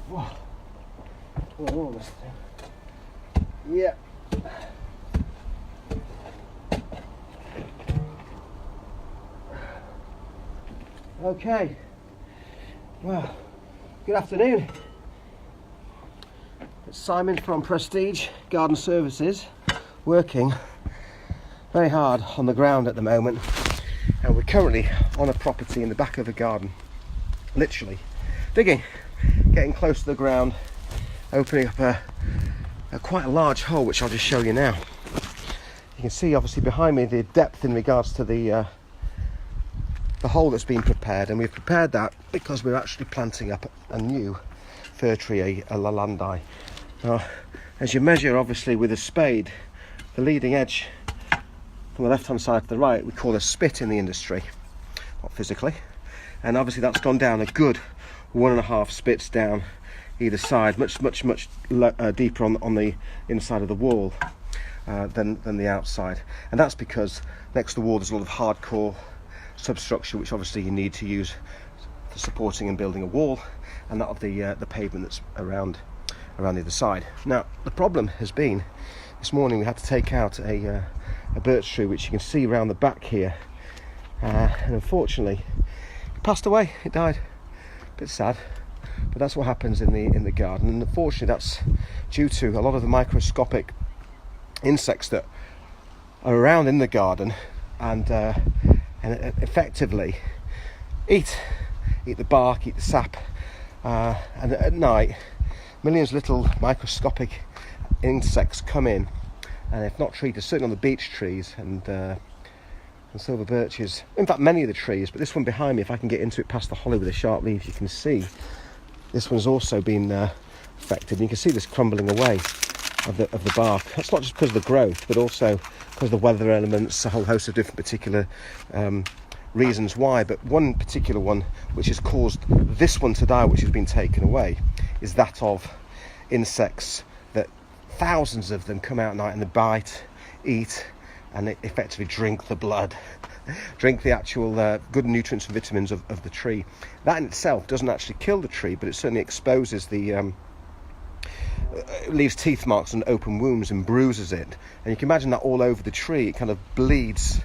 Whoa. Oh, almost. Yeah. Okay. Well, good afternoon. It's Simon from Prestige Garden Services, working very hard on the ground at the moment, and we're currently on a property in the back of a garden, literally digging, getting close to the ground, opening up a quite a large hole, which I'll just show you now. You can see obviously behind me the depth in regards to the hole that's been prepared, and we've prepared that because we're actually planting up a new fir tree, a Lalandi. Now, as you measure obviously with a spade, the leading edge from the left hand side to the right we call a spit in the industry, not physically, and obviously that's gone down a good 1.5 spits down either side, much deeper on the inside of the wall than the outside, and that's because next to the wall there's a lot of hardcore substructure which obviously you need to use for supporting and building a wall, and that of the pavement that's around the other side. Now the problem has been this morning we had to take out a birch tree, which you can see around the back here, and unfortunately it passed away. It died. A bit sad, but that's what happens in the garden, and unfortunately that's due to a lot of the microscopic insects that are around in the garden, and effectively eat the bark, eat the sap, and at night millions of little microscopic insects come in, and if not treated, certainly on the beech trees and silver birches, in fact many of the trees, but this one behind me, if I can get into it past the holly with the sharp leaves, you can see this one's also been affected, and you can see this crumbling away of the bark. That's not just because of the growth, but also because of the weather elements, a whole host of different particular reasons why. But one particular one which has caused this one to die, which has been taken away, is that of insects that thousands of them come out at night and they bite, eat, and they effectively drink the blood, drink the actual good nutrients and vitamins of the tree. That in itself doesn't actually kill the tree, but it certainly exposes the it leaves teeth marks and open wounds and bruises it, and you can imagine that all over the tree. It kind of bleeds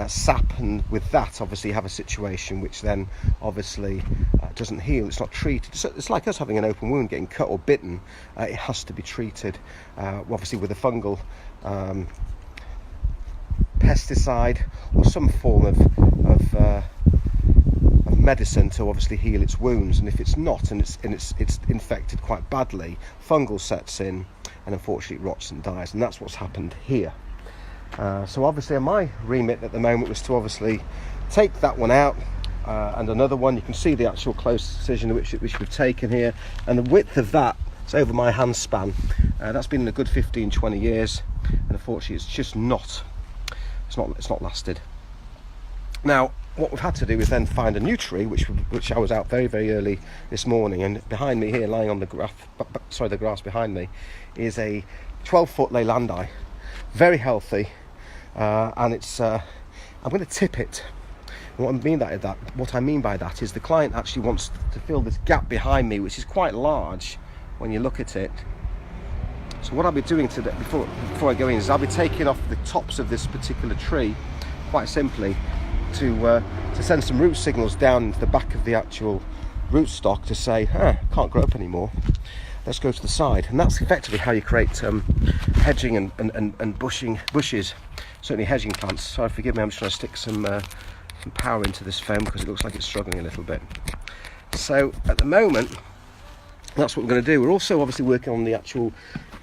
sap, and with that obviously you have a situation which then obviously doesn't heal. It's not treated. So it's like us having an open wound, getting cut or bitten. It has to be treated obviously with a fungal pesticide or some form of medicine to obviously heal its wounds, and if it's not, and it's infected quite badly, fungal sets in and unfortunately it rots and dies, and that's what's happened here. So obviously my remit at the moment was to obviously take that one out, and another one. You can see the actual close incision which we've taken here, and the width of that is over my hand span. That's been in a good 15-20 years, and unfortunately it's just not lasted. Now what we've had to do is then find a new tree, which I was out very early this morning, and behind me here, lying on the grass behind me, is a 12-foot Lalandi, very healthy, and it's I'm going to tip it. And what I mean by that is the client actually wants to fill this gap behind me, which is quite large when you look at it. So what I'll be doing today, before I go in, is I'll be taking off the tops of this particular tree, quite simply, to send some root signals down into the back of the actual rootstock to say, can't grow up anymore, let's go to the side. And that's effectively how you create hedging and bushes, certainly hedging plants. So forgive me, I'm just trying to stick some power into this foam because it looks like it's struggling a little bit. So at the moment, that's what we're going to do. We're also obviously working on the actual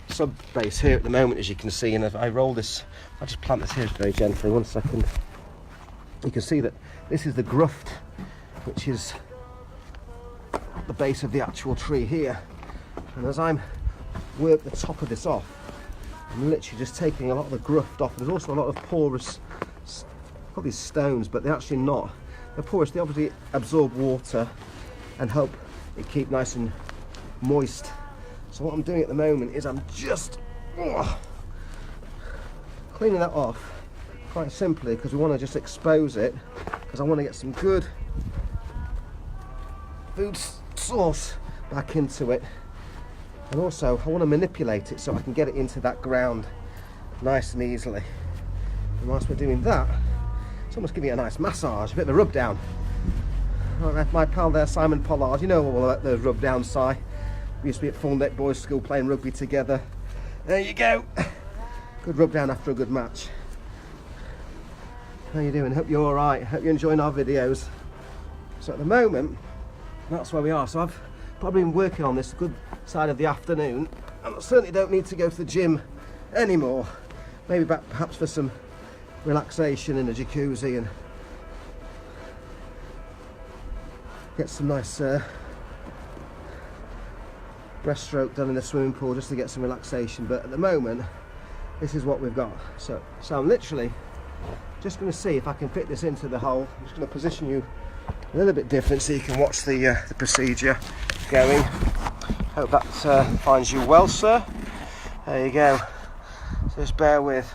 sub base here at the moment, as you can see, and if I roll this, I'll just plant this here very gently, 1 second. You can see that this is the gruft, which is at the base of the actual tree here, and as I'm work the top of this off, I'm literally just taking a lot of the gruft off. There's also a lot of porous, I've got these stones, but they're actually not, they're porous. They obviously absorb water and help it keep nice and moist. So what I'm doing at the moment is I'm just cleaning that off, quite simply, because we want to just expose it, because I want to get some good food source back into it. And also I want to manipulate it so I can get it into that ground nice and easily. And whilst we're doing that, it's almost giving it a nice massage, a bit of a rub down. Right, my pal there, Simon Pollard, you know all about the rub down, Si. We used to be at Full Neck Boys School playing rugby together. There you go. Good rub down after a good match. How you doing? Hope you're all right. Hope you're enjoying our videos. So at the moment, that's where we are. So I've probably been working on this a good side of the afternoon, and I certainly don't need to go to the gym anymore. Maybe back perhaps for some relaxation in a jacuzzi and get some nice breaststroke done in the swimming pool just to get some relaxation. But at the moment, this is what we've got. So I'm literally just going to see if I can fit this into the hole. I'm just going to position you a little bit different so you can watch the procedure going. Hope that finds you well, sir. There you go. So just bear with.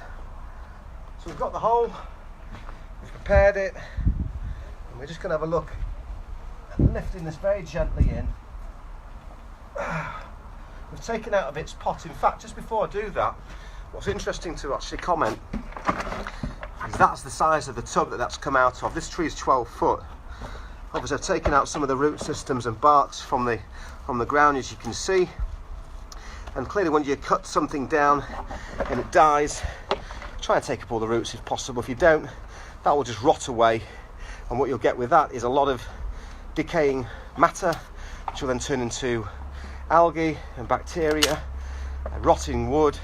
So we've got the hole, we've prepared it, and we're just going to have a look at lifting this very gently in. We've taken out of its pot. In fact, just before I do that, what's interesting to actually comment is that's the size of the tub that's come out of. This tree is 12 foot. Obviously I've taken out some of the root systems and barks from the ground, as you can see. And clearly when you cut something down and it dies, try and take up all the roots if possible. If you don't, that will just rot away. And what you'll get with that is a lot of decaying matter, which will then turn into algae and bacteria, and rotting wood,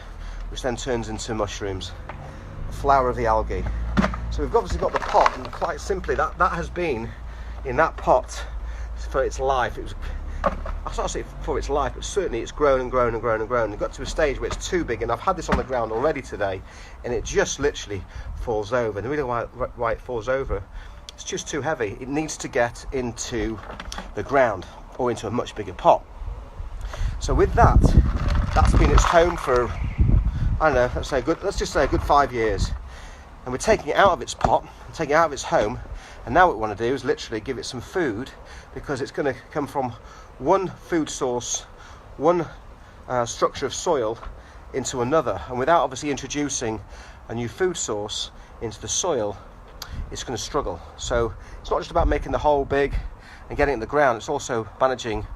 which then turns into mushrooms, the flower of the algae. So we've obviously got the pot, and quite simply that has been in that pot for its life. It was, I can't say for its life, but certainly it's grown and grown and grown and grown. It got to a stage where it's too big, and I've had this on the ground already today, and it just literally falls over. And the reason why it falls over, it's just too heavy. It needs to get into the ground or into a much bigger pot. So with that, that's been its home for, I don't know, let's just say a good 5 years. And we're taking it out of its pot, taking it out of its home, and now what we want to do is literally give it some food, because it's going to come from one food source, one structure of soil into another. And without obviously introducing a new food source into the soil, it's going to struggle. So it's not just about making the hole big and getting it in the ground, it's also managing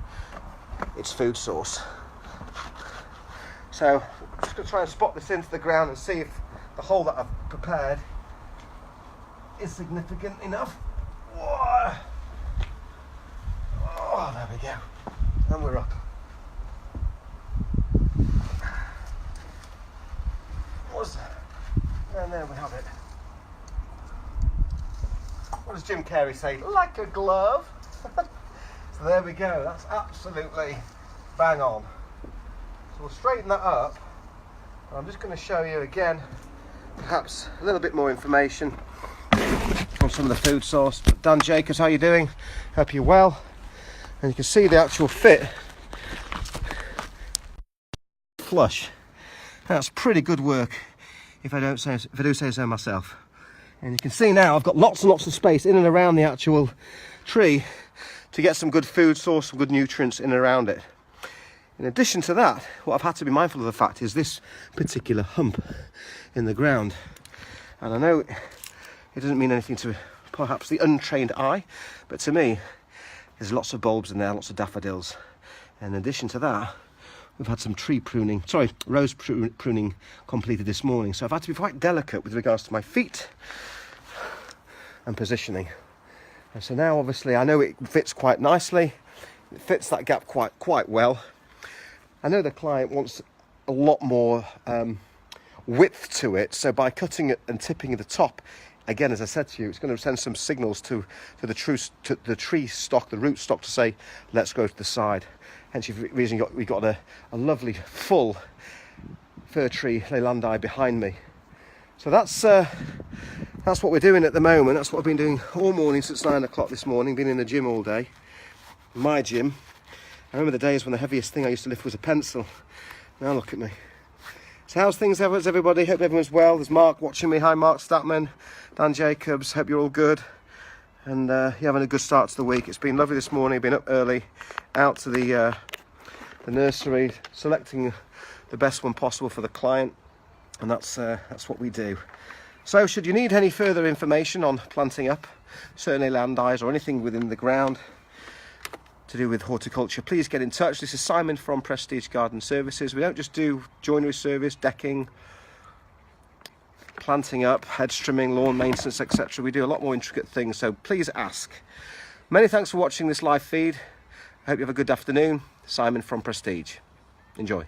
its food source. So I'm just going to try and spot this into the ground and see if the hole that I've prepared is significant enough. Whoa. Oh, there we go. And we're up. And there we have it. What does Jim Carrey say? Like a glove. So there we go. That's absolutely bang on. So we'll straighten that up. I'm just going to show you again, perhaps a little bit more information on some of the food source. Dan Jacobs, how you doing? Hope you're well. And you can see the actual fit. Flush. That's pretty good work, if I do say so myself. And you can see now I've got lots and lots of space in and around the actual tree to get some good food source, some good nutrients in and around it. In addition to that, what I've had to be mindful of the fact is this particular hump in the ground. And I know it doesn't mean anything to perhaps the untrained eye, but to me, there's lots of bulbs in there, lots of daffodils. And in addition to that, we've had some rose pruning completed this morning. So I've had to be quite delicate with regards to my feet and positioning. And so now obviously I know it fits quite nicely. It fits that gap quite well. I know the client wants a lot more width to it. So by cutting it and tipping the top, again, as I said to you, it's going to send some signals to the tree stock, the root stock, to say, let's go to the side. Hence the reason we've got a lovely full fir tree Leylandii behind me. So that's what we're doing at the moment. That's what I've been doing all morning since 9 o'clock this morning. Been in the gym all day, my gym. I remember the days when the heaviest thing I used to lift was a pencil. Now look at me. So how's things, everybody? Hope everyone's well. There's Mark watching me. Hi Mark Statman, Dan Jacobs. Hope you're all good. and you're having a good start to the week. It's been lovely this morning. Been up early, out to the nursery, selecting the best one possible for the client, and that's what we do. So should you need any further information on planting up, certainly landis or anything within the ground to do with horticulture, please get in touch. This is Simon from Prestige Garden Services. We don't just do joinery service, decking, planting up, hedge trimming, lawn maintenance, etc. We do a lot more intricate things, so please ask. Many thanks for watching this live feed. I hope you have a good afternoon. Simon from Prestige. Enjoy.